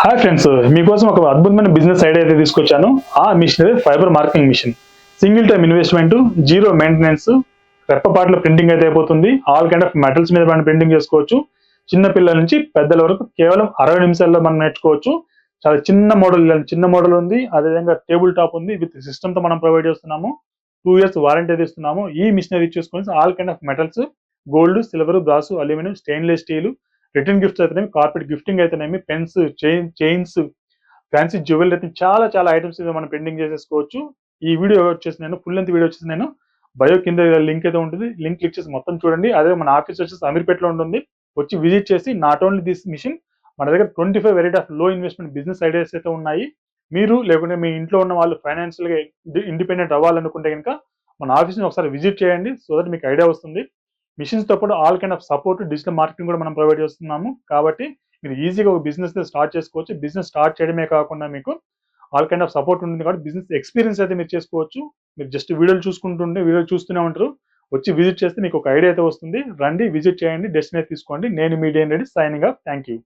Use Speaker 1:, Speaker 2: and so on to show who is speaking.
Speaker 1: Hi friends, మీకోసం ఒక అద్భుతమైన బిజినెస్ ఐడియా అయితే తీసుకొచ్చాను. ఆ machine fiber marking machine. Single time investment, zero maintenance, రెప్పపాట్ల ప్రింటింగ్ అయితే అయిపోతుంది. ఆల్ కైండ్ ఆఫ్ మెటల్స్ మీద మనం ప్రింటింగ్ చేసుకోవచ్చు. చిన్న పిల్లల నుంచి పెద్దల వరకు కేవలం 60 నిమిషాల్లో మనం నేర్చుకోవచ్చు. చాలా చిన్న మోడల్ ఉంది. అదేవిధంగా టేబుల్ టాప్ ఉంది. విత్ సిస్టమ్ తో మనం ప్రొవైడ్ చేస్తున్నాము. 2 ఇయర్స్ వారంటీ అయితే ఇస్తున్నాము. ఈ మిషన్ యూజ్ చేసుకొని all kind of metals, gold, silver, brass, aluminium, stainless steel, return gifts అయితేనేమి, కార్పెట్ గిఫ్టింగ్ అయితేనేమి, పెన్స్, చైన్స్, ఫ్యాన్సీ జ్యువెలరీ అయితే చాలా ఐటమ్స్ మనం పెండింగ్ చేసేసుకోవచ్చు. ఈ వీడియో వచ్చేసి నేను ఫుల్ లెంత్ వీడియో వచ్చేసి నేను బయో కింద లింక్ అయితే ఉంటుంది. లింక్ క్లిక్ చేసి మొత్తం చూడండి. అదే మన ఆఫీస్ వచ్చేసి అమీర్పేటలో ఉంటుంది. వచ్చి విజిట్ చేసి నాట్ ఓన్లీ దిస్ మిషన్, మన దగ్గర 25 వెరైటీ ఆఫ్ లో ఇన్వెస్ట్మెంట్ బిజినెస్ ఐడియాస్ అయితే ఉన్నాయి. మీరు లేకుంటే మీ ఇంట్లో ఉన్న వాళ్ళు ఫైనాన్షియల్ గా ఇండిపెండెంట్ అవ్వాలనుకుంటే కనుక మన ఆఫీస్ని ఒకసారి విజిట్ చేయండి. సో దట్ మీకు ఐడియా వస్తుంది. మిషన్స్ తో పాటు all kind of support, digital marketing కూడా మనం ప్రొవైడ్ చేస్తున్నాము. కాబట్టి మీరు ఈజీగా ఒక బిజినెస్ స్టార్ట్ చేసుకోవచ్చు. బిజినెస్ స్టార్ట్ చేయడమే కాకుండా మీకు ఆల్ కైండ్ ఆఫ్ సపోర్ట్ ఉంటుంది కాబట్టి బిజినెస్ ఎక్స్పీరియన్స్ అయితే మీరు చేసుకోవచ్చు. మీరు జస్ట్ వీడియోలు చూస్తూనే ఉంటారు. వచ్చి విజిట్ చేస్తే మీకు ఒక ఐడియా అయితే వస్తుంది. రండి, విజిట్ చేయండి, డెస్టినేషన్ తీసుకోండి. నేను మీ DN Reddy, signing off. Thank you.